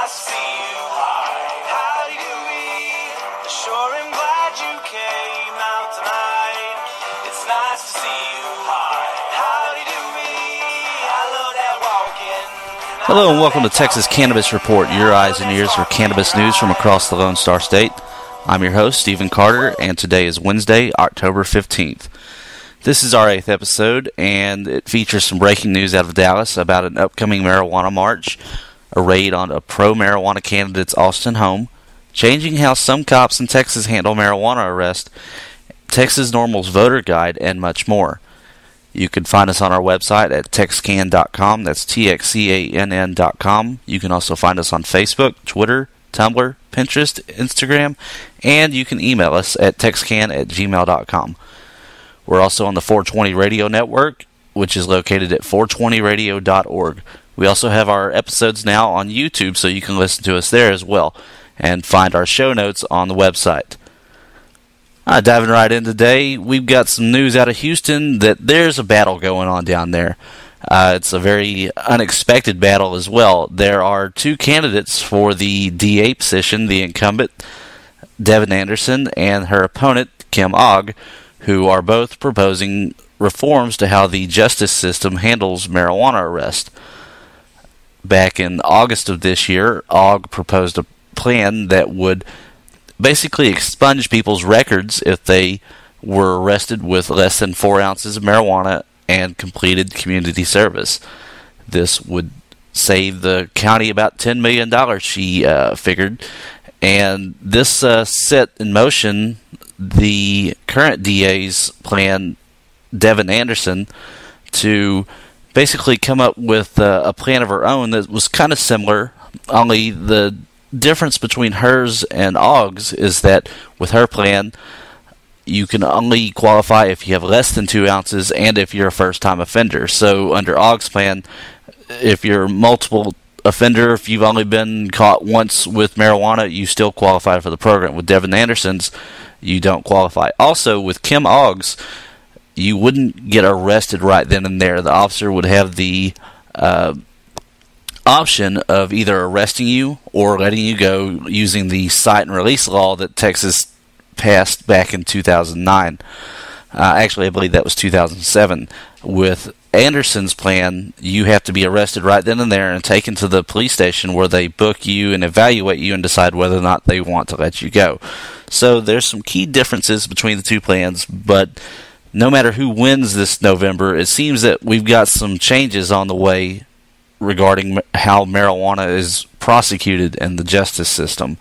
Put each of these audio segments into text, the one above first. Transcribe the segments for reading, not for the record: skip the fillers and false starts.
nice to see you. Howdy, Doobi. Sure am glad you came out tonight. It's nice to see you. Howdy, Doobi. I love that walking. Hello and welcome to Texas Cannabis Report, your eyes and ears for cannabis news from across the Lone Star State. I'm your host, Stephen Carter, and today is Wednesday, October 15th. This is our 8th episode, and it features some breaking news out of Dallas about an upcoming marijuana march, a raid on a pro-marijuana candidate's Austin home, changing how some cops in Texas handle marijuana arrests, Texas NORML's voter guide, and much more. You can find us on our website at TXCann.com, that's TXCann.com. You can also find us on Facebook, Twitter, Tumblr, Pinterest, Instagram, and you can email us at texcan@gmail.com. We're also on the 420 Radio Network, which is located at 420radio.org. We also have our episodes now on YouTube, so you can listen to us there as well, and find our show notes on the website. Diving right in today, we've got some news out of Houston that there's a battle going on down there. It's a very unexpected battle as well. There are two candidates for the DA position, the incumbent, Devin Anderson, and her opponent, Kim Ogg, who are both proposing reforms to how the justice system handles marijuana arrest. Back in August of this year, Ogg proposed a plan that would basically expunge people's records if they were arrested with less than 4 ounces of marijuana and completed community service. This would save the county about $10 million, she figured. And this set in motion the current DA's plan, Devin Anderson, to basically come up with a plan of her own that was kind of similar, only the difference between hers and Ogg's is that with her plan, you can only qualify if you have less than 2 ounces and if you're a first-time offender. So under Ogg's plan, if you're a multiple offender, if you've only been caught once with marijuana, you still qualify for the program. With Devin Anderson's, you don't qualify. Also, with Kim Ogg's, you wouldn't get arrested right then and there. The officer would have the option of either arresting you or letting you go using the cite and release law that Texas passed back in 2009. Actually, I believe that was 2007. With Anderson's plan, you have to be arrested right then and there and taken to the police station where they book you and evaluate you and decide whether or not they want to let you go. So there's some key differences between the two plans, but no matter who wins this November, it seems that we've got some changes on the way regarding how marijuana is prosecuted in the justice system.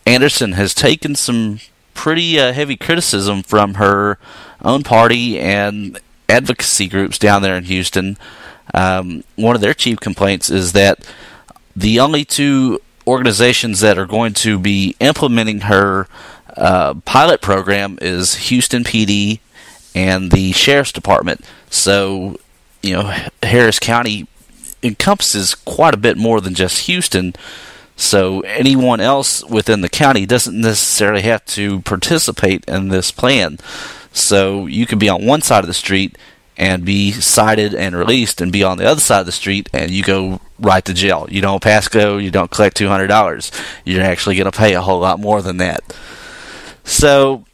Anderson has taken some pretty heavy criticism from her own party and advocacy groups down there in Houston. One of their chief complaints is that the only two organizations that are going to be implementing her pilot program is Houston PD and the Sheriff's Department. So, Harris County encompasses quite a bit more than just Houston. So anyone else within the county doesn't necessarily have to participate in this plan. So you can be on one side of the street and be cited and released, and be on the other side of the street and you go right to jail. You don't pass go, you don't collect $200. You're actually going to pay a whole lot more than that. So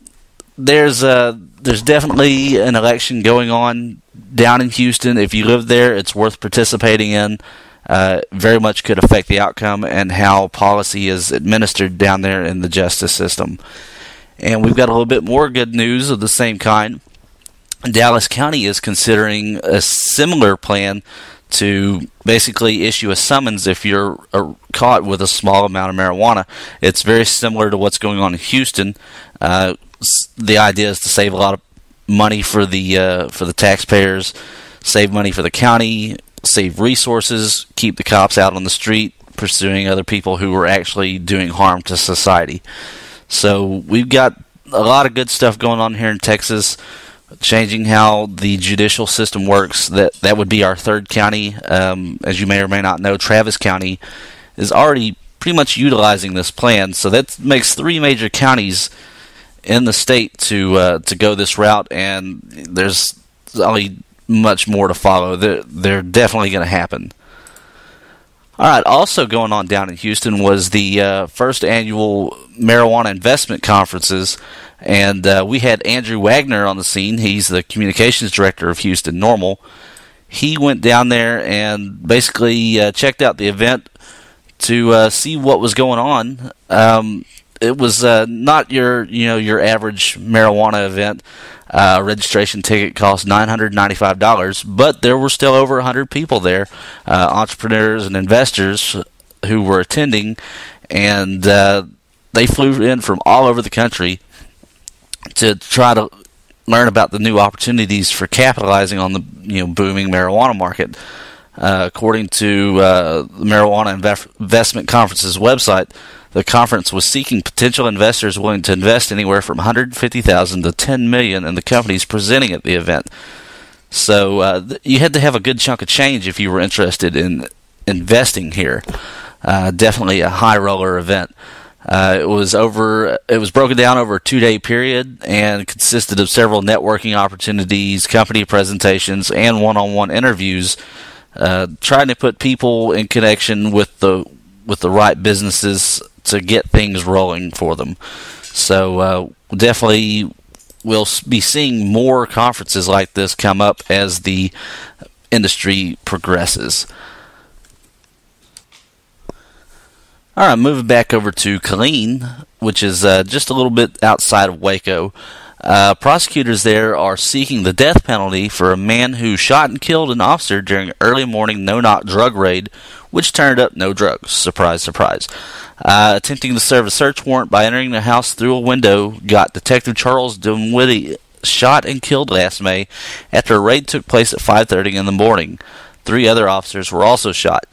there's definitely an election going on down in Houston. If you live there, it's worth participating in. Very much could affect the outcome and how policy is administered down there in the justice system. And we've got a little bit more good news of the same kind. Dallas County is considering a similar plan to basically issue a summons if you're caught with a small amount of marijuana. It's very similar to what's going on in Houston. The idea is to save a lot of money for the taxpayers, save money for the county, save resources, keep the cops out on the street pursuing other people who are actually doing harm to society. So we've got a lot of good stuff going on here in Texas, changing how the judicial system works. That would be our third county. As you may or may not know, Travis County is already pretty much utilizing this plan. So that makes 3 major counties in the state to go this route, and there's only much more to follow. They're definitely going to happen. All right, also going on down in Houston was the first annual marijuana investment conferences, and we had Andrew Wagner on the scene. He's the communications director of Houston NORML. He went down there and basically checked out the event to see what was going on. It was not your average marijuana event. Registration ticket cost $995, but there were still over 100 people there, entrepreneurs and investors who were attending, and they flew in from all over the country to try to learn about the new opportunities for capitalizing on the booming marijuana market. According to the Marijuana Investment Conference's website, the conference was seeking potential investors willing to invest anywhere from $150,000 to $10 million in the companies presenting at the event. So you had to have a good chunk of change if you were interested in investing here. Definitely a high roller event. It was broken down over a 2-day period and consisted of several networking opportunities, company presentations, and one-on-one interviews, trying to put people in connection with the right businesses to get things rolling for them. So definitely we'll be seeing more conferences like this come up as the industry progresses. All right, moving back over to Killeen, which is just a little bit outside of Waco. Prosecutors there are seeking the death penalty for a man who shot and killed an officer during an early morning no-knock drug raid, which turned up no drugs. Surprise, surprise. Attempting to serve a search warrant by entering the house through a window got Detective Charles Dunwoody shot and killed last May after a raid took place at 5:30 in the morning. 3 other officers were also shot.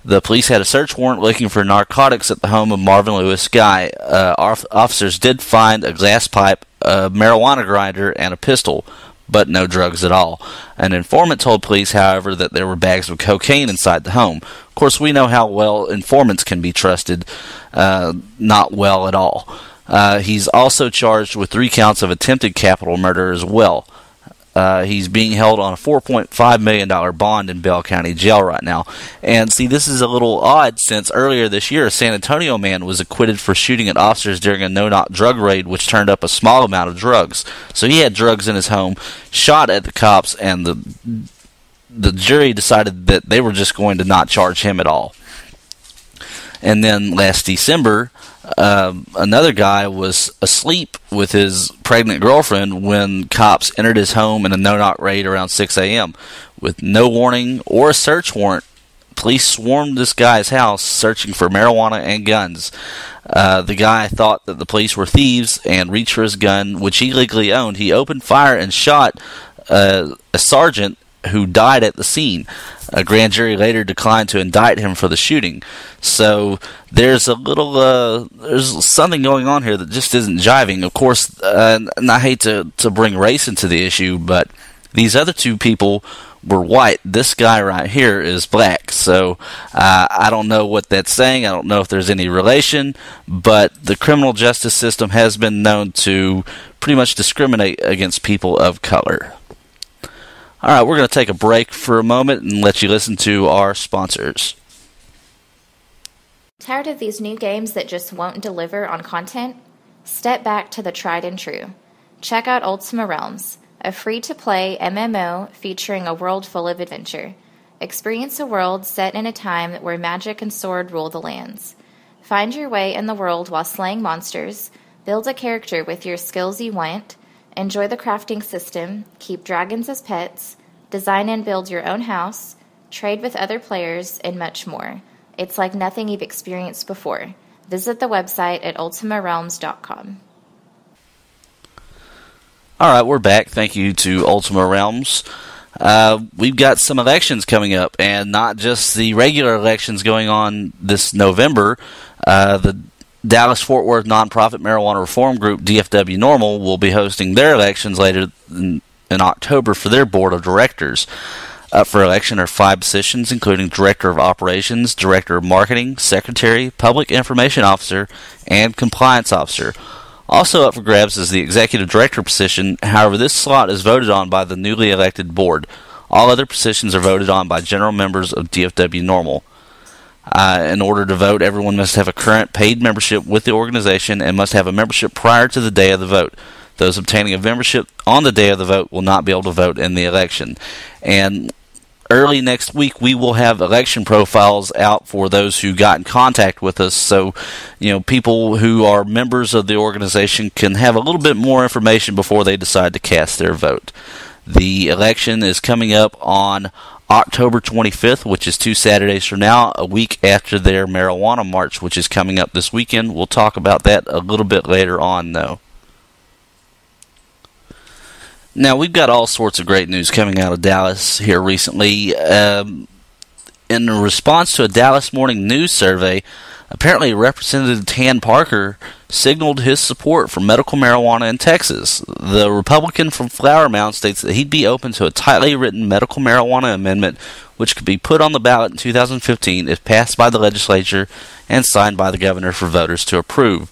The police had a search warrant looking for narcotics at the home of Marvin Lewis Guy. Officers did find a glass pipe, a marijuana grinder, and a pistol, but no drugs at all. An informant told police, however, that there were bags of cocaine inside the home. Of course, we know how well informants can be trusted. Not well at all. He's also charged with 3 counts of attempted capital murder as well. He's being held on a $4.5 million bond in Bell County Jail right now. And see, this is a little odd since earlier this year, a San Antonio man was acquitted for shooting at officers during a no-knock drug raid, which turned up a small amount of drugs. So he had drugs in his home, shot at the cops, and the jury decided that they were just going to not charge him at all. And then last December, another guy was asleep with his pregnant girlfriend when cops entered his home in a no-knock raid around 6 a.m. With no warning or a search warrant, police swarmed this guy's house searching for marijuana and guns. The guy thought that the police were thieves and reached for his gun, which he legally owned. He opened fire and shot a sergeant who died at the scene. A grand jury later declined to indict him for the shooting. So there's something going on here that just isn't jiving. Of course, and I hate to bring race into the issue, but these other 2 people were white. This guy right here is black. So I don't know what that's saying. I don't know if there's any relation, but the criminal justice system has been known to pretty much discriminate against people of color. All right, we're going to take a break for a moment and let you listen to our sponsors. Tired of these new games that just won't deliver on content? Step back to the tried and true. Check out Ultima Realms, a free-to-play MMO featuring a world full of adventure. Experience a world set in a time where magic and sword rule the lands. Find your way in the world while slaying monsters, build a character with your skills you want, enjoy the crafting system, keep dragons as pets, design and build your own house, trade with other players, and much more. It's like nothing you've experienced before. Visit the website at ultimarealms.com. All right, we're back. Thank you to Ultima Realms. We've got some elections coming up, and not just the regular elections going on this November. The Dallas-Fort Worth nonprofit marijuana reform group, DFW NORML, will be hosting their elections later in October for their board of directors. Up for election are 5 positions, including Director of Operations, Director of Marketing, Secretary, Public Information Officer, and Compliance Officer. Also up for grabs is the Executive Director position. However, this slot is voted on by the newly elected board. All other positions are voted on by general members of DFW NORML. In order to vote, everyone must have a current paid membership with the organization and must have a membership prior to the day of the vote. Those obtaining a membership on the day of the vote will not be able to vote in the election. And early next week, we will have election profiles out for those who got in contact with us. So, people who are members of the organization can have a little bit more information before they decide to cast their vote. The election is coming up on October 25th, which is 2 Saturdays from now, a week after their marijuana march, which is coming up this weekend. We'll talk about that a little bit later on, though. Now, we've got all sorts of great news coming out of Dallas here recently. In response to a Dallas Morning News survey, apparently Representative Tan Parker signaled his support for medical marijuana in Texas. The Republican from Flower Mound states that he'd be open to a tightly written medical marijuana amendment which could be put on the ballot in 2015 if passed by the legislature and signed by the governor for voters to approve.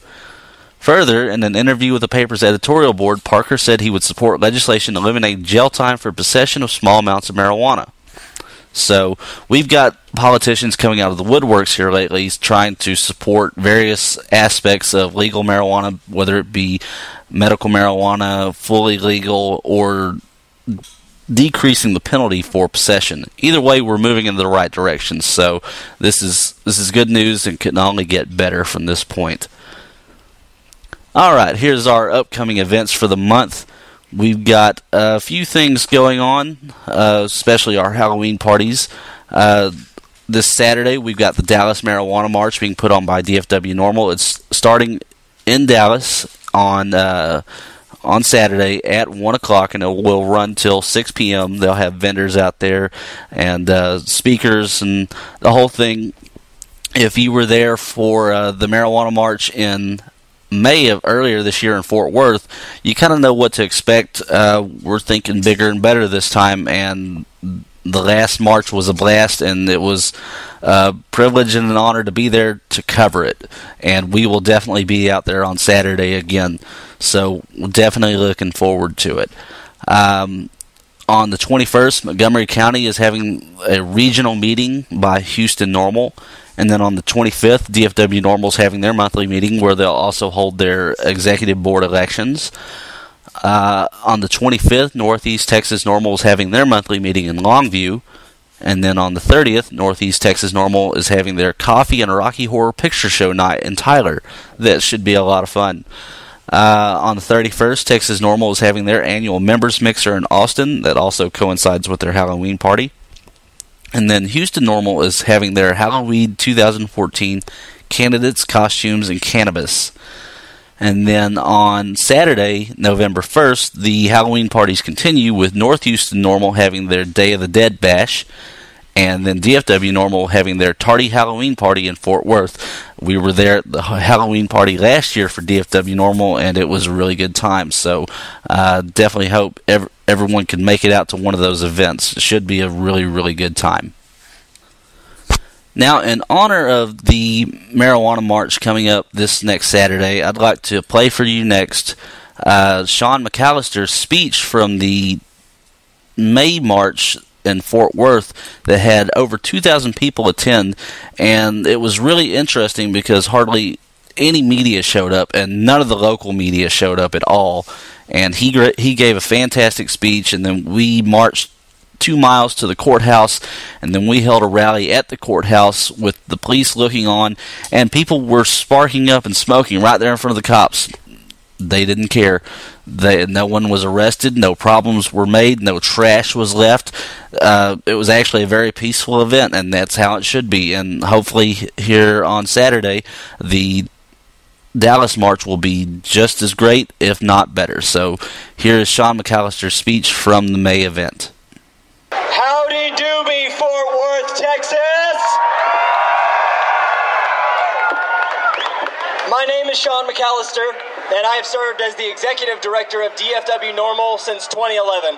Further, in an interview with the paper's editorial board, Parker said he would support legislation eliminating jail time for possession of small amounts of marijuana. So, we've got politicians coming out of the woodworks here lately trying to support various aspects of legal marijuana, whether it be medical marijuana, fully legal, or decreasing the penalty for possession. Either way, we're moving in the right direction. So, this is good news and can only get better from this point. Alright, here's our upcoming events for the month. We've got a few things going on, especially our Halloween parties. This Saturday, we've got the Dallas Marijuana March being put on by DFW NORML. It's starting in Dallas on Saturday at 1 o'clock, and it will run till 6 p.m. They'll have vendors out there and speakers and the whole thing. If you were there for the Marijuana March in May of earlier this year in Fort Worth, you kind of know what to expect. We're thinking bigger and better this time, and the last March was a blast, and it was a privilege and an honor to be there to cover it. And we will definitely be out there on Saturday again, so we're definitely looking forward to it. On the 21st, Montgomery County is having a regional meeting by Houston NORML. And then on the 25th, DFW NORML is having their monthly meeting where they'll also hold their executive board elections. On the 25th, Northeast Texas NORML is having their monthly meeting in Longview. And then on the 30th, Northeast Texas NORML is having their Coffee and Rocky Horror Picture Show night in Tyler. That should be a lot of fun. On the 31st, Texas NORML is having their annual members mixer in Austin. That also coincides with their Halloween party. And then Houston NORML is having their Halloween 2014 candidates, costumes, and cannabis. And then on Saturday, November 1st, the Halloween parties continue with North Houston NORML having their Day of the Dead bash. And then DFW NORML having their Tardy Halloween party in Fort Worth. We were there at the Halloween party last year for DFW NORML, and it was a really good time. So definitely hope everyone can make it out to one of those events. It should be a really, really good time. Now, in honor of the Marijuana March coming up this next Saturday, I'd like to play for you next Shaun McAlister's speech from the May March in Fort Worth that had over 2,000 people attend, and it was really interesting because hardly any media showed up, and none of the local media showed up at all. And he gave a fantastic speech, and then we marched 2 miles to the courthouse, and then we held a rally at the courthouse with the police looking on, and people were sparking up and smoking right there in front of the cops. They didn't care. No one was arrested, no problems were made, no trash was left. It was actually a very peaceful event, and that's how it should be. And hopefully here on Saturday, the Dallas March will be just as great, if not better. So here is Shaun McAlister's speech from the May event. Howdy, Doobi, Fort Worth, Texas! My name is Shaun McAlister, and I have served as the Executive Director of DFW NORML since 2011.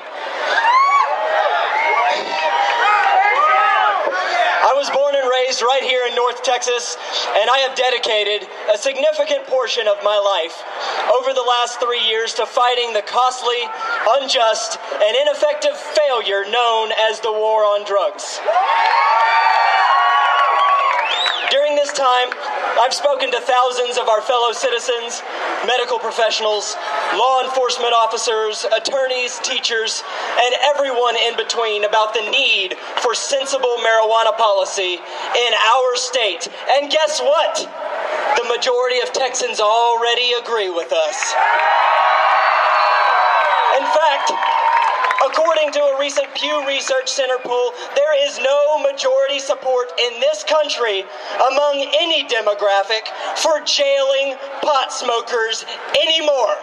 I was born and raised right here in North Texas, and I have dedicated a significant portion of my life over the last 3 years to fighting the costly, unjust, and ineffective failure known as the war on drugs. time, I've spoken to thousands of our fellow citizens, medical professionals, law enforcement officers, attorneys, teachers, and everyone in between about the need for sensible marijuana policy in our state. And guess what? The majority of Texans already agree with us. In fact, according to a recent Pew Research Center poll, there is no majority support in this country among any demographic for jailing pot smokers anymore.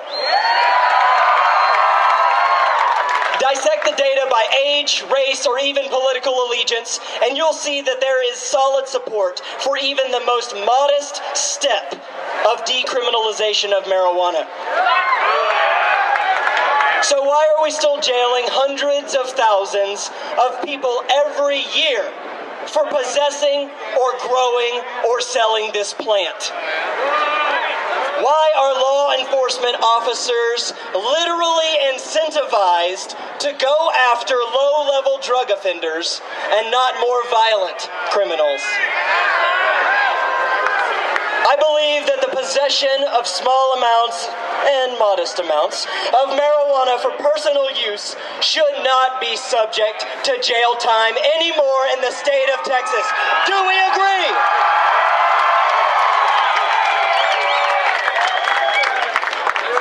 Dissect the data by age, race, or even political allegiance, and you'll see that there is solid support for even the most modest step of decriminalization of marijuana. So why are we still jailing hundreds of thousands of people every year for possessing or growing or selling this plant? Why are law enforcement officers literally incentivized to go after low-level drug offenders and not more violent criminals? I believe that the possession of small amounts and modest amounts of marijuana for personal use should not be subject to jail time anymore in the state of Texas. Do we agree?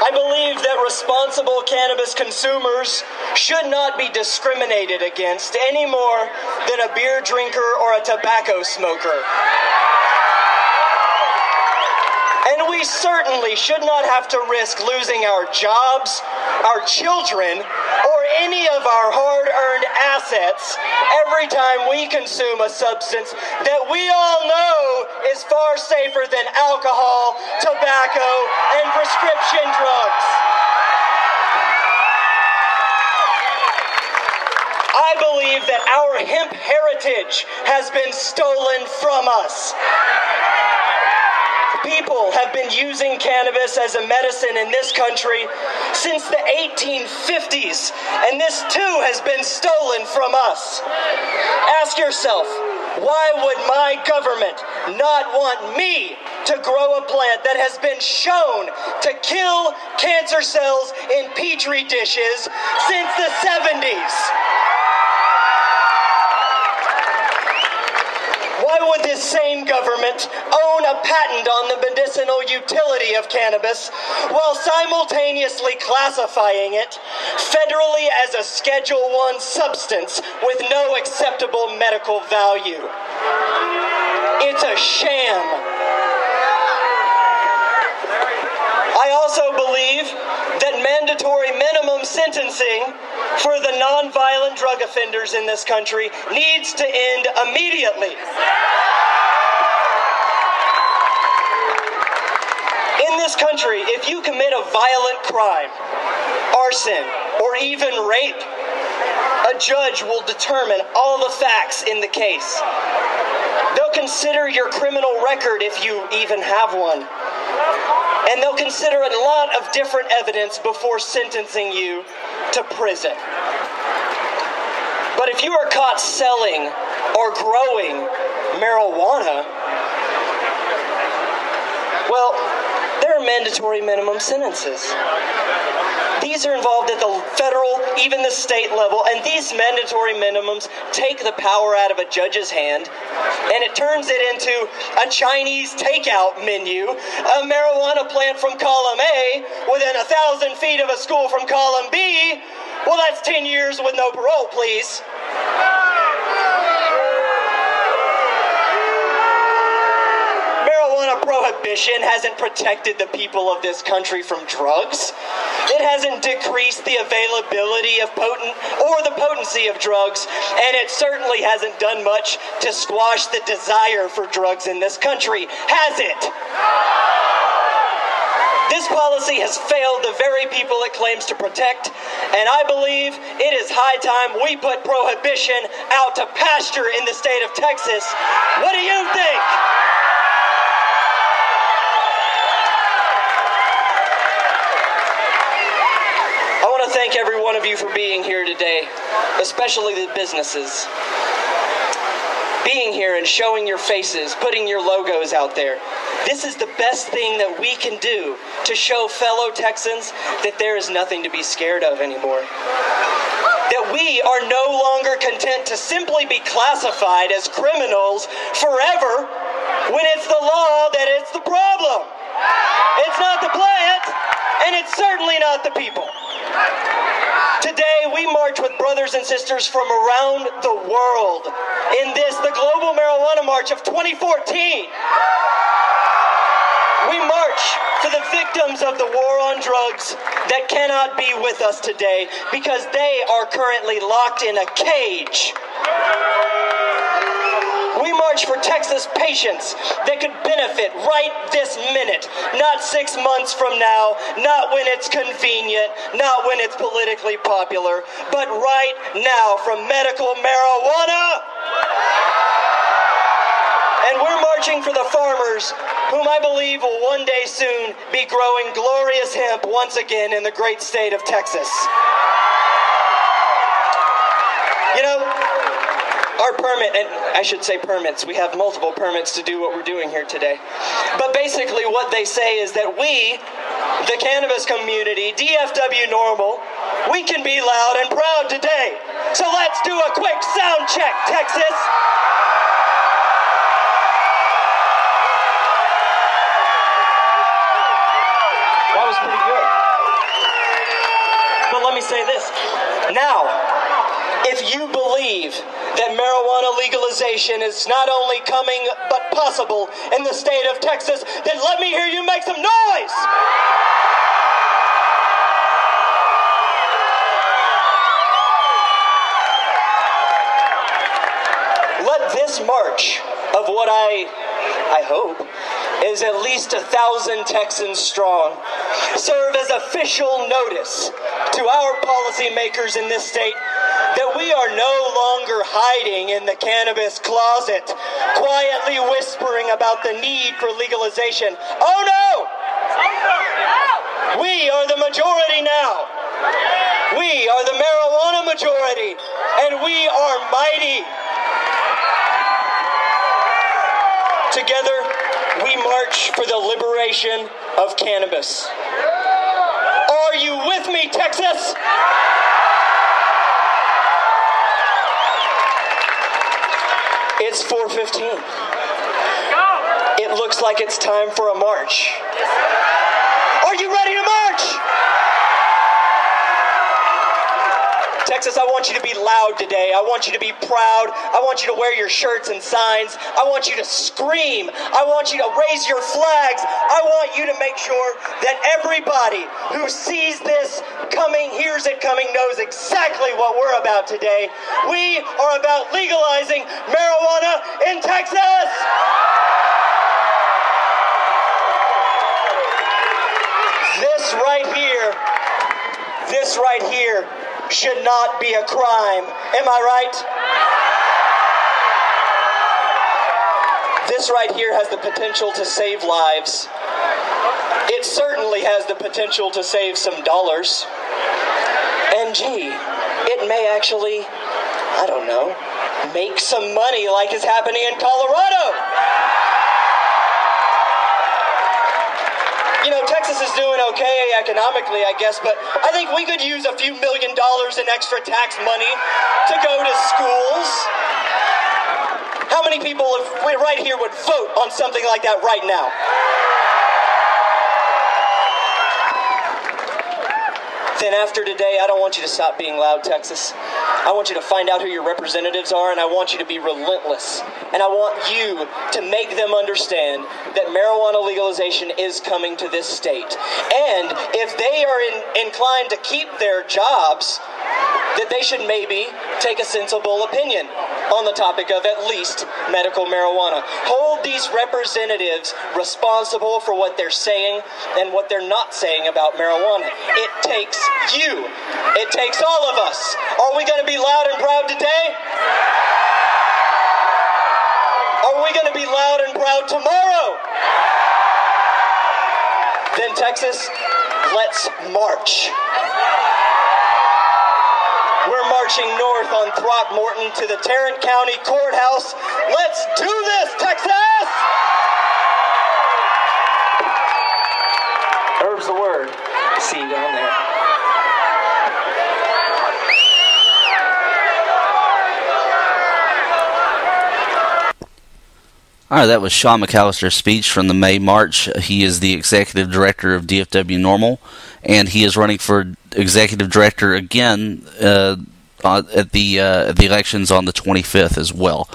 I believe that responsible cannabis consumers should not be discriminated against any more than a beer drinker or a tobacco smoker. And we certainly should not have to risk losing our jobs, our children, or any of our hard-earned assets every time we consume a substance that we all know is far safer than alcohol, tobacco, and prescription drugs. I believe that our hemp heritage has been stolen from us. People have been using cannabis as a medicine in this country since the 1850s, and this too has been stolen from us. Ask yourself, why would my government not want me to grow a plant that has been shown to kill cancer cells in petri dishes since the 70s? Why would this same government own a patent on the medicinal utility of cannabis while simultaneously classifying it federally as a Schedule I substance with no acceptable medical value? It's a sham. I also believe that mandatory minimum sentencing for the nonviolent drug offenders in this country needs to end immediately. In this country, if you commit a violent crime, arson, or even rape, a judge will determine all the facts in the case. They'll consider your criminal record if you even have one. And they'll consider a lot of different evidence before sentencing you to prison. But if you are caught selling or growing marijuana, well, there are mandatory minimum sentences. These are involved at the federal, even the state level, and these mandatory minimums take the power out of a judge's hand, and it turns it into a Chinese takeout menu, a marijuana plant from column A within 1,000 feet of a school from column B. Well, that's 10 years with no parole, please. Marijuana prohibition hasn't protected the people of this country from drugs. It hasn't decreased the availability of the potency of drugs, and it certainly hasn't done much to squash the desire for drugs in this country, has it? This policy has failed the very people it claims to protect, and I believe it is high time we put prohibition out to pasture in the state of Texas. What do you think? I want to thank every one of you for being here today, especially the businesses. being here and showing your faces, putting your logos out there. This is the best thing that we can do to show fellow Texans that there is nothing to be scared of anymore. That we are no longer content to simply be classified as criminals forever when it's the law that it's the problem. It's not the plant, and it's certainly not the people. Today, we march with brothers and sisters from around the world in this, the Global Marijuana March of 2014. We march for the victims of the war on drugs that cannot be with us today because they are currently locked in a cage. We march for Texas patients that could benefit right this minute, not 6 months from now, not when it's convenient, not when it's politically popular, but right now from medical marijuana. And we're marching for the farmers whom I believe will one day soon be growing glorious hemp once again in the great state of Texas. You know, our permit, and I should say permits, we have multiple permits to do what we're doing here today. But basically what they say is that we, the cannabis community, DFW NORML, we can be loud and proud today. So let's do a quick sound check, Texas. That was pretty good. But let me say this. Now, if you believe that marijuana legalization is not only coming but possible in the state of Texas, then let me hear you make some noise! Let this march of what I hope is at least 1,000 Texans strong serve as official notice to our policymakers in this state that we are no longer hiding in the cannabis closet, quietly whispering about the need for legalization. Oh no! We are the majority now. We are the marijuana majority, and we are mighty. Together, we march for the liberation of cannabis. Are you with me, Texas? It's 4:15. It looks like it's time for a march. Are you ready to march? Texas, I want you to be loud today. I want you to be proud. I want you to wear your shirts and signs. I want you to scream. I want you to raise your flags. I want you to make sure that everybody who sees this coming, hears it coming, knows exactly what we're about today. We are about legalizing marijuana in Texas. This right here should not be a crime. Am I right? This right here has the potential to save lives. It certainly has the potential to save some dollars. And gee, it may actually, I don't know, make some money like is happening in Colorado. You know, Texas is doing okay economically, I guess, but I think we could use a few $1 million in extra tax money to go to schools. How many people right here would vote on something like that right now? Then after today, I don't want you to stop being loud, Texas. I want you to find out who your representatives are, and I want you to be relentless. And I want you to make them understand that marijuana legalization is coming to this state. And if they are inclined to keep their jobs, that they should maybe take a sensible opinion on the topic of at least medical marijuana. Hold these representatives responsible for what they're saying and what they're not saying about marijuana. It takes you. It takes all of us. Are we going to be loud and proud today? Are we going to be loud and proud tomorrow? Then Texas, let's march. We're marching marching north on Throckmorton to the Tarrant County Courthouse. Let's do this, Texas! Herb's the word. See you down there. All right, that was Shaun McAlister's speech from the May March. He is the executive director of DFW NORML, and he is running for executive director again at the elections on the 25th as well.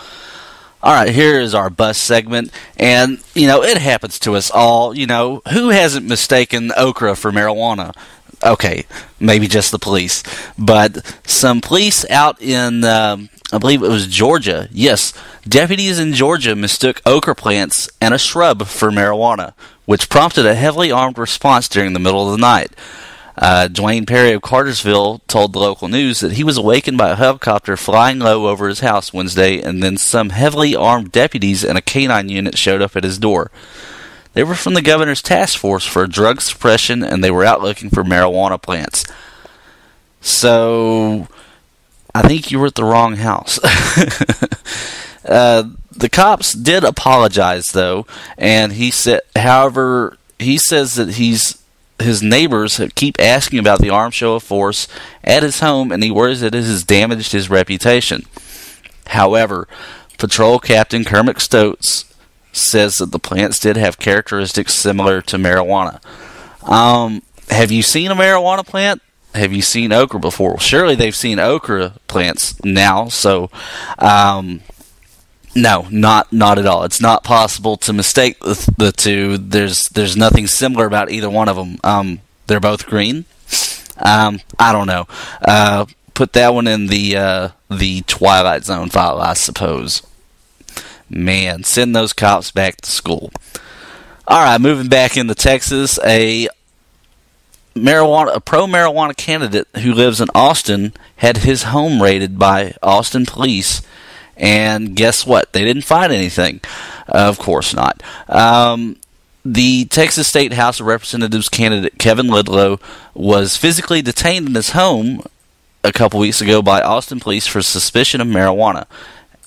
All right, here is our bus segment, and, it happens to us all. Who hasn't mistaken okra for marijuana? Okay, maybe just the police. But some police out in, I believe it was Georgia. Yes, deputies in Georgia mistook okra plants and a shrub for marijuana, which prompted a heavily armed response during the middle of the night. Dwayne Perry of Cartersville told the local news that he was awakened by a helicopter flying low over his house Wednesday, and then some heavily armed deputies and a canine unit showed up at his door. They were from the governor's task force for drug suppression, and they were out looking for marijuana plants. So, I think you were at the wrong house. The cops did apologize, though, and he said, however, he says that his neighbors keep asking about the armed show of force at his home, and he worries that it has damaged his reputation. However, Patrol Captain Kermit Stokes says that the plants did have characteristics similar to marijuana. Have you seen a marijuana plant? Have you seen okra before? Well, surely they've seen okra plants now, so no, not at all. It's not possible to mistake the two. There's nothing similar about either one of them. They're both green. I don't know. Put that one in the Twilight Zone file, I suppose. Man, send those cops back to school. All right, moving back into Texas, a pro-marijuana candidate who lives in Austin had his home raided by Austin police, and guess what? They didn't find anything. Of course not. The Texas State House of Representatives candidate Kevin Lidlow was physically detained in his home a couple weeks ago by Austin police for suspicion of marijuana.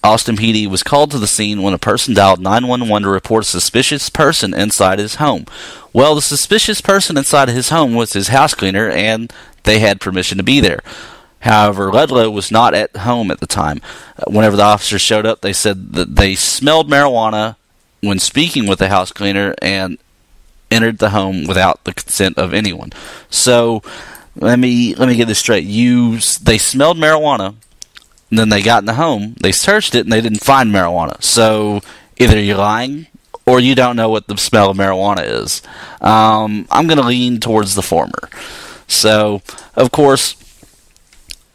Austin PD was called to the scene when a person dialed 911 to report a suspicious person inside his home. Well, the suspicious person inside his home was his house cleaner, and they had permission to be there. However, Ludlow was not at home at the time. Whenever the officers showed up, they said that they smelled marijuana when speaking with the house cleaner and entered the home without the consent of anyone. So, let me get this straight. They smelled marijuana, and then they got in the home, they searched it, and they didn't find marijuana. So, either you're lying, or you don't know what the smell of marijuana is. I'm going to lean towards the former. So, of course,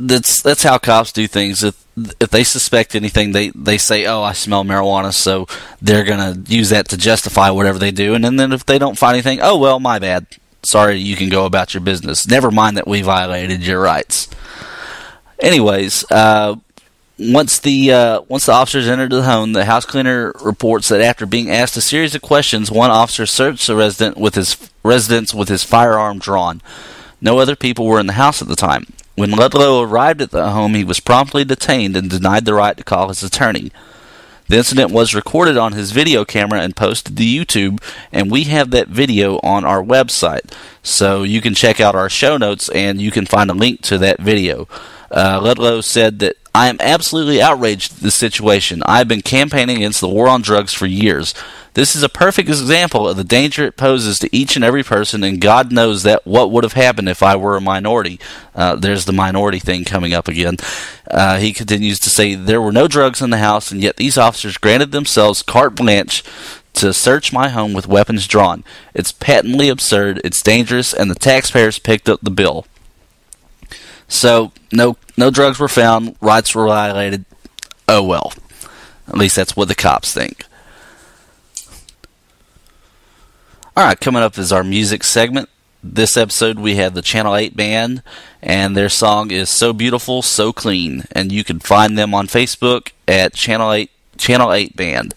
that's how cops do things. If they suspect anything, they say, oh, I smell marijuana, so they're going to use that to justify whatever they do. And then if they don't find anything, oh, well, my bad. Sorry, you can go about your business. Never mind that we violated your rights. Anyways, once the officers entered the home, the house cleaner reports that after being asked a series of questions, one officer searched the residence with his firearm drawn. No other people were in the house at the time. When Ludlow arrived at the home, he was promptly detained and denied the right to call his attorney. The incident was recorded on his video camera and posted to YouTube, and we have that video on our website. So you can check out our show notes, and you can find a link to that video. Ludlow said that, I am absolutely outraged at this situation. I've been campaigning against the war on drugs for years. This is a perfect example of the danger it poses to each and every person, and God knows that what would have happened if I were a minority. There's the minority thing coming up again. He continues to say, there were no drugs in the house, and yet these officers granted themselves carte blanche to search my home with weapons drawn. It's patently absurd, it's dangerous, and the taxpayers picked up the bill. So, no drugs were found, rights were violated. Oh well. At least that's what the cops think. Alright, coming up is our music segment. This episode we have the Channel 8 Band, and their song is So Beautiful, So Clean. And you can find them on Facebook at Channel 8 Band.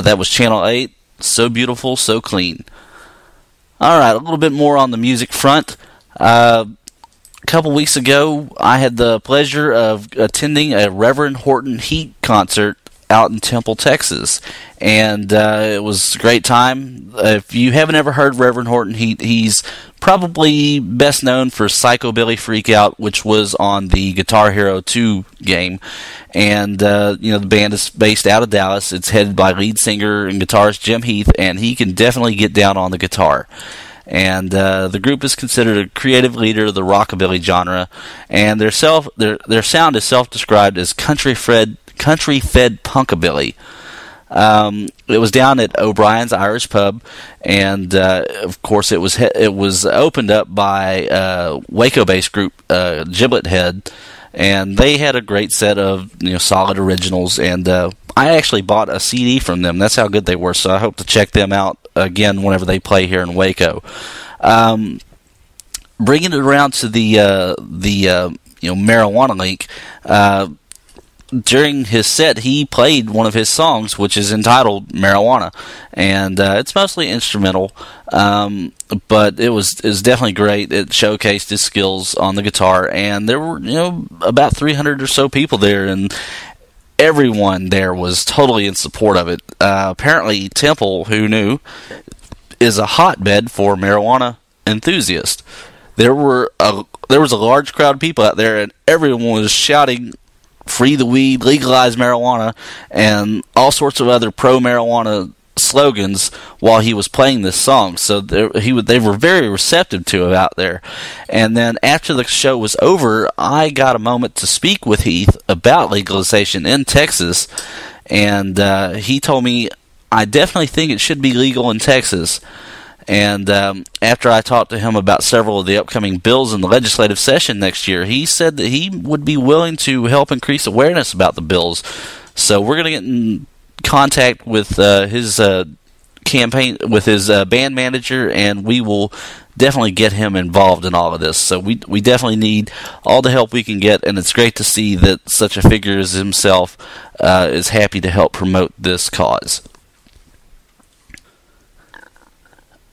That was Channel 8. So beautiful, so clean. Alright, a little bit more on the music front. A couple weeks ago, I had the pleasure of attending a Reverend Horton Heat concert out in Temple, Texas, and it was a great time. If you haven't ever heard Reverend Horton Heat, he's probably best known for Psychobilly Freakout, which was on the Guitar Hero 2 game, and the band is based out of Dallas. It's headed by lead singer and guitarist Jim Heath, and he can definitely get down on the guitar. And the group is considered a creative leader of the rockabilly genre, and their sound is self-described as country-fed punkabilly. It was down at O'Brien's Irish Pub, and of course it was opened up by Waco-based group Giblet Head, and they had a great set of solid originals. And I actually bought a CD from them. That's how good they were. So I hope to check them out again whenever they play here in Waco. Bringing it around to the marijuana link. During his set, he played one of his songs, which is entitled "Marijuana," and it's mostly instrumental, but it was definitely great. It showcased his skills on the guitar, and there were about 300 or so people there, and everyone there was totally in support of it. Apparently, Temple, who knew, is a hotbed for marijuana enthusiasts. There was a large crowd of people out there, and everyone was shouting, "Free the weed, legalize marijuana," and all sorts of other pro-marijuana slogans while he was playing this song. So they were very receptive to it out there. And then after the show was over, I got a moment to speak with Heath about legalization in Texas, and he told me, "I definitely think it should be legal in Texas." And after I talked to him about several of the upcoming bills in the legislative session next year, he said that he would be willing to help increase awareness about the bills. So we're going to get in contact with his campaign, with his band manager, and we will definitely get him involved in all of this. So we definitely need all the help we can get, and it's great to see that such a figure as himself is happy to help promote this cause.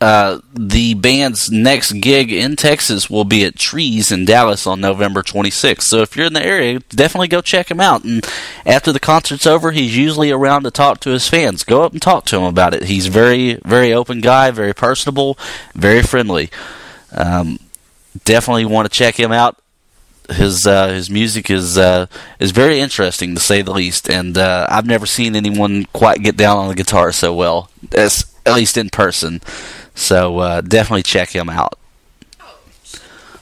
The band's next gig in Texas will be at Trees in Dallas on November 26th. So if you're in the area, definitely go check him out. And after the concert's over, he's usually around to talk to his fans. Go up and talk to him about it. He's a very, very open guy, very personable, very friendly. Definitely want to check him out. His music is very interesting, to say the least. And I've never seen anyone quite get down on the guitar so well, at least in person. So definitely check him out.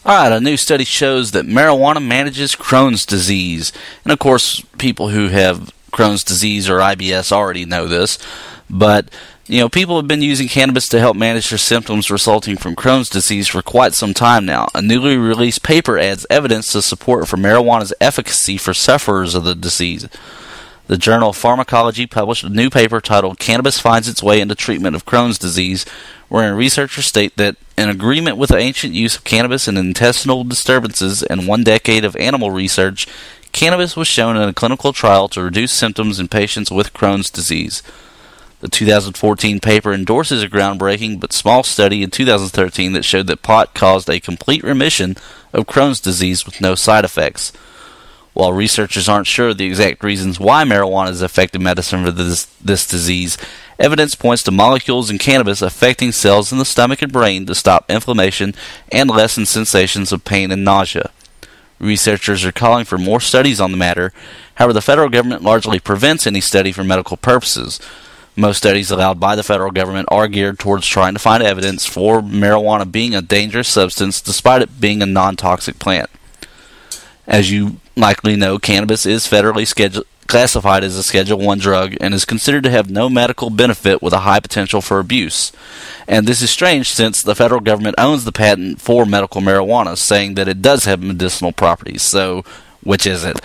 Alright, a new study shows that marijuana manages Crohn's disease. And of course, people who have Crohn's disease or IBS already know this. But, people have been using cannabis to help manage their symptoms resulting from Crohn's disease for quite some time now. A newly released paper adds evidence to support for marijuana's efficacy for sufferers of the disease. The Journal of Pharmacology published a new paper titled "Cannabis Finds Its Way into Treatment of Crohn's Disease," wherein researchers state that, in agreement with the ancient use of cannabis in intestinal disturbances and 1 decade of animal research, cannabis was shown in a clinical trial to reduce symptoms in patients with Crohn's disease. The 2014 paper endorses a groundbreaking but small study in 2013 that showed that pot caused a complete remission of Crohn's disease with no side effects. While researchers aren't sure of the exact reasons why marijuana is effective medicine for this disease, evidence points to molecules in cannabis affecting cells in the stomach and brain to stop inflammation and lessen sensations of pain and nausea. Researchers are calling for more studies on the matter. However, the federal government largely prevents any study for medical purposes. Most studies allowed by the federal government are geared towards trying to find evidence for marijuana being a dangerous substance despite it being a non-toxic plant. As you likely know, cannabis is federally classified as a Schedule I drug and is considered to have no medical benefit with a high potential for abuse. And this is strange since the federal government owns the patent for medical marijuana, saying that it does have medicinal properties. So, which is it?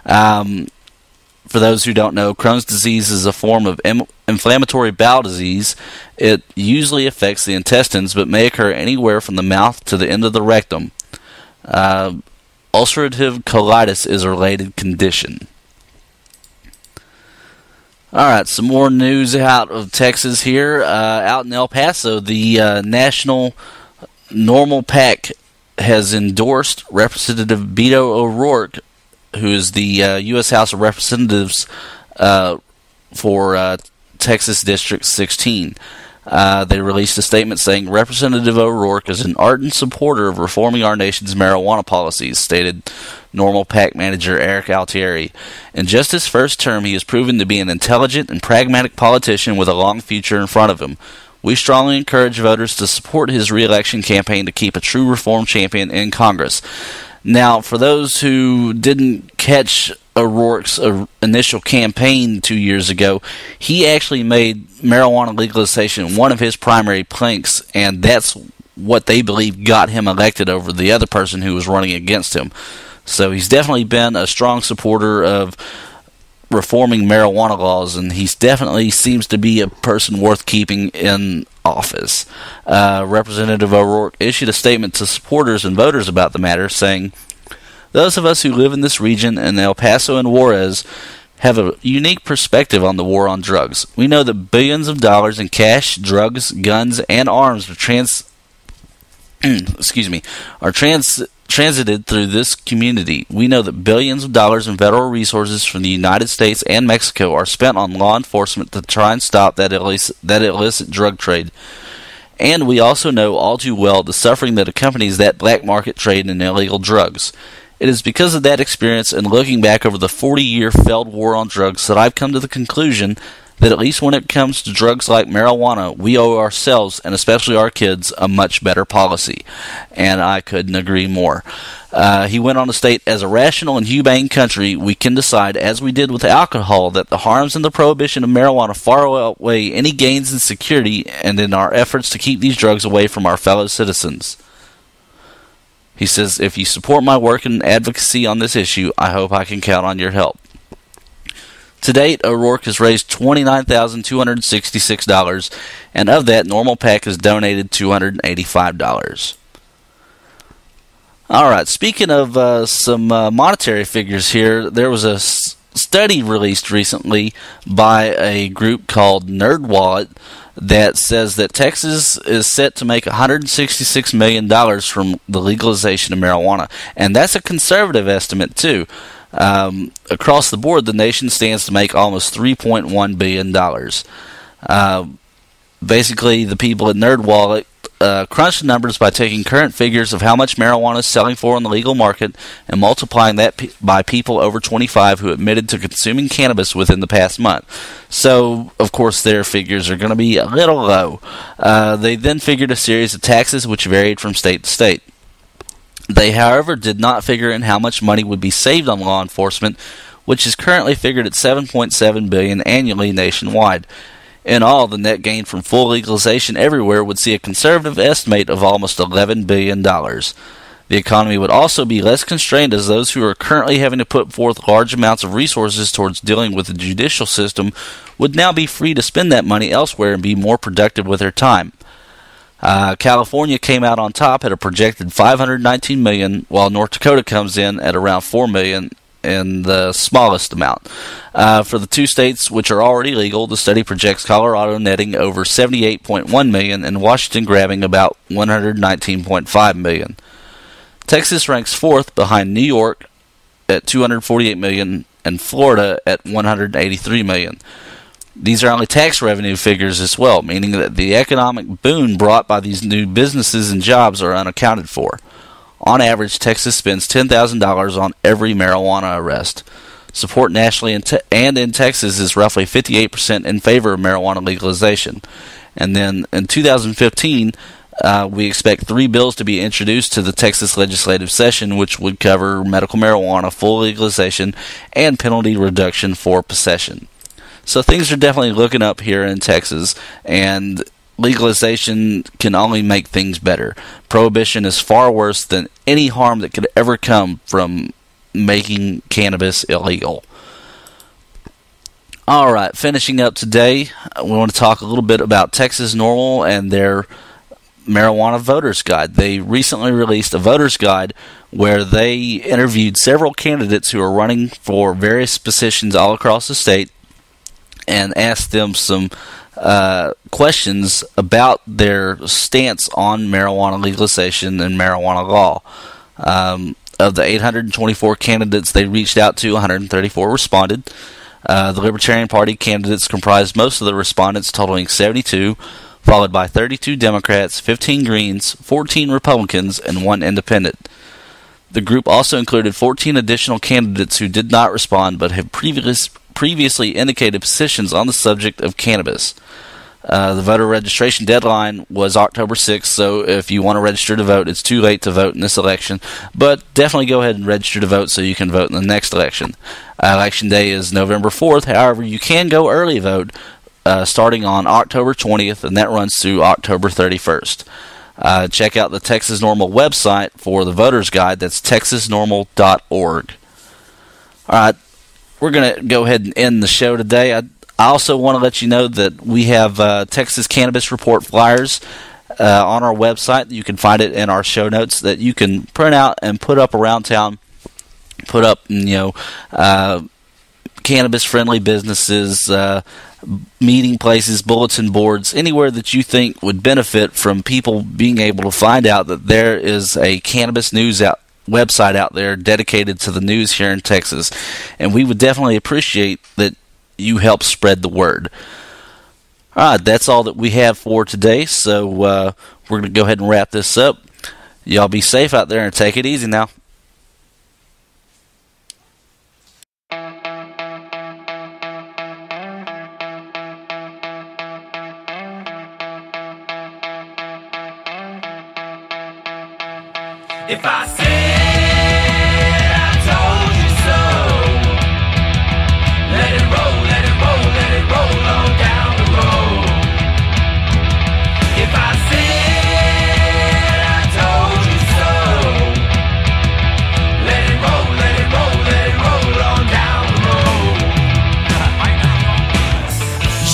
For those who don't know, Crohn's disease is a form of inflammatory bowel disease. It usually affects the intestines, but may occur anywhere from the mouth to the end of the rectum. Ulcerative colitis is a related condition. All right, some more news out of Texas here. Out in El Paso, the National NORML PAC has endorsed Representative Beto O'Rourke, who is the U.S. House of Representatives for Texas District 16. They released a statement saying Representative O'Rourke is an ardent supporter of reforming our nation's marijuana policies, stated NORML PAC manager Eric Altieri. In just his first term, he has proven to be an intelligent and pragmatic politician with a long future in front of him. We strongly encourage voters to support his re-election campaign to keep a true reform champion in Congress. Now, for those who didn't catch O'Rourke's initial campaign 2 years ago, he actually made marijuana legalization one of his primary planks, and that's what they believe got him elected over the other person who was running against him. So he's definitely been a strong supporter of reforming marijuana laws, and he definitely seems to be a person worth keeping in office. Representative O'Rourke issued a statement to supporters and voters about the matter, saying, "Those of us who live in this region in El Paso and Juarez have a unique perspective on the war on drugs. We know that billions of dollars in cash, drugs, guns, and arms are transited through this community. We know that billions of dollars in federal resources from the United States and Mexico are spent on law enforcement to try and stop that illicit drug trade. And we also know all too well the suffering that accompanies that black market trade in illegal drugs. It is because of that experience and looking back over the 40-year failed war on drugs that I've come to the conclusion that at least when it comes to drugs like marijuana, we owe ourselves, and especially our kids, a much better policy." And I couldn't agree more. He went on to state, "As a rational and humane country, we can decide, as we did with alcohol, that the harms and the prohibition of marijuana far outweigh any gains in security and in our efforts to keep these drugs away from our fellow citizens." He says, "If you support my work and advocacy on this issue, I hope I can count on your help." To date, O'Rourke has raised $29,266, and of that, NORML PAC has donated $285. All right, speaking of some monetary figures here, there was a study released recently by a group called NerdWallet that says that Texas is set to make $166 million from the legalization of marijuana, and that's a conservative estimate too. Across the board, the nation stands to make almost $3.1 billion. Basically, the people at NerdWallet crunched the numbers by taking current figures of how much marijuana is selling for on the legal market and multiplying that by people over 25 who admitted to consuming cannabis within the past month. So, of course, their figures are going to be a little low. They then figured a series of taxes which varied from state to state. They, however, did not figure in how much money would be saved on law enforcement, which is currently figured at $7.7 billion annually nationwide. In all, the net gain from full legalization everywhere would see a conservative estimate of almost $11 billion. The economy would also be less constrained, as those who are currently having to put forth large amounts of resources towards dealing with the judicial system would now be free to spend that money elsewhere and be more productive with their time. California came out on top at a projected $519 million, while North Dakota comes in at around $4 million in the smallest amount. For the two states which are already legal, the study projects Colorado netting over $78.1 million and Washington grabbing about $119.5 million. Texas ranks fourth behind New York at $248 million and Florida at $183 million. These are only tax revenue figures as well, meaning that the economic boon brought by these new businesses and jobs are unaccounted for. On average, Texas spends $10,000 on every marijuana arrest. Support nationally and in Texas is roughly 58% in favor of marijuana legalization. And then in 2015, we expect 3 bills to be introduced to the Texas legislative session, which would cover medical marijuana, full legalization, and penalty reduction for possession. So things are definitely looking up here in Texas, and legalization can only make things better. Prohibition is far worse than any harm that could ever come from making cannabis illegal. Alright, finishing up today, we want to talk a little bit about Texas NORML and their marijuana voters guide. They recently released a voters guide where they interviewed several candidates who are running for various positions all across the state, and asked them some questions about their stance on marijuana legalization and marijuana law. Of the 824 candidates they reached out to, 134 responded. The Libertarian Party candidates comprised most of the respondents, totaling 72, followed by 32 Democrats, 15 Greens, 14 Republicans, and 1 Independent. The group also included 14 additional candidates who did not respond but have previously indicated positions on the subject of cannabis. The voter registration deadline was October 6th, so if you want to register to vote, it's too late to vote in this election, but definitely go ahead and register to vote so you can vote in the next election. Election day is November 4th, however, you can go early vote starting on October 20th, and that runs through October 31st. Check out the Texas NORML website for the voter's guide. That's texasnormal.org. Alright, we're going to go ahead and end the show today. I also want to let you know that we have Texas Cannabis Report flyers on our website. You can find it in our show notes that you can print out and put up around town. Put up, cannabis-friendly businesses, meeting places, bulletin boards, anywhere that you think would benefit from people being able to find out that there is a cannabis news website out there dedicated to the news here in Texas. And we would definitely appreciate that you help spread the word. Alright, that's all that we have for today, so we're going to go ahead and wrap this up. Y'all be safe out there and take it easy now. If I said I told you so, let it roll, let it roll, let it roll on down the road. If I said I told you so, let it roll, let it roll, let it roll on down the road.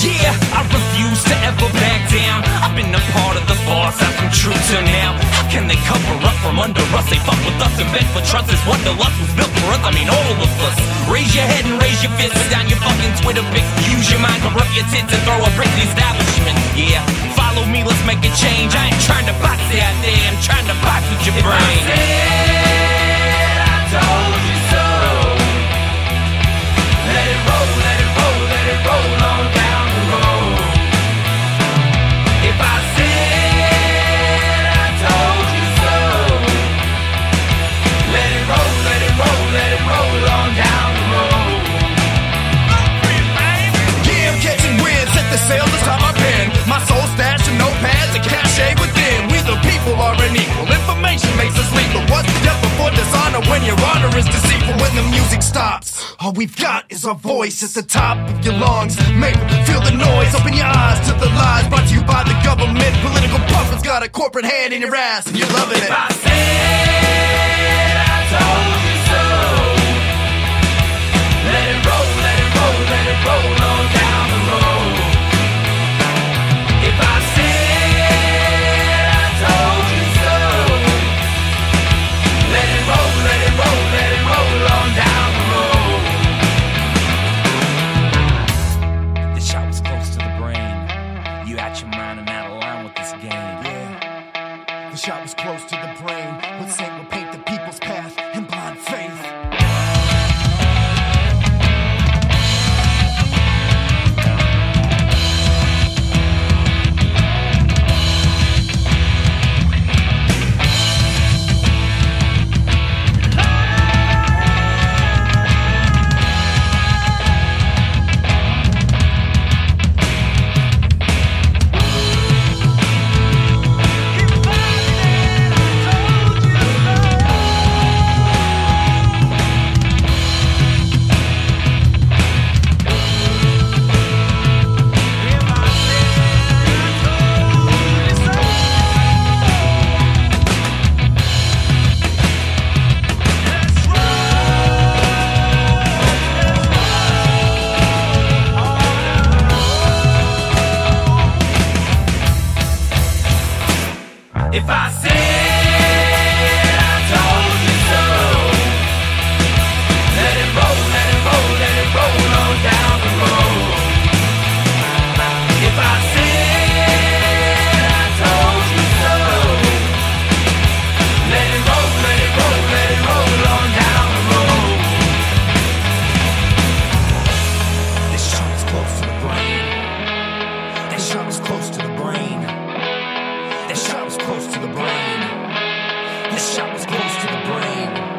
Yeah, I refuse to ever back down. I've been a part of the farce, I've been true to now. How can they cover up from under us? They fuck with us and beg for trust. This wanderlust was built for us, I mean all of us. Raise your head and raise your fist, put down your fucking Twitter pic. Use your mind, corrupt your tits and throw a brick to the establishment. Yeah, follow me, let's make a change. I ain't trying to box it out there, I'm trying to box with your brain. I said I told you so. Let it roll, let it roll, let it roll on down the road. If I said I told you so, let it roll, let it roll, let it roll on down the road. Yeah, I'm catching winds, set the sail this time I pen. My soul stashed in notepads and cachet within. We the people are unequal, information makes us lethal. What's death before dishonor when your honor is deceitful? When the music stops, all we've got is our voice at the top of your lungs. Make feel the noise, open your eyes to the lies brought to you by the government. Political puppets got a corporate hand in your ass and you're loving it. If I said I told you so, let it roll, let it roll, let it roll on down the road. If I said I told you so, let it roll, let it roll, let it roll on down the road. The shot was close to the brain. You out your mind and out of line with this game. Yeah, the shot was close to the brain. What Saint will paint the people's path in blind faith. This shot was close to the brain.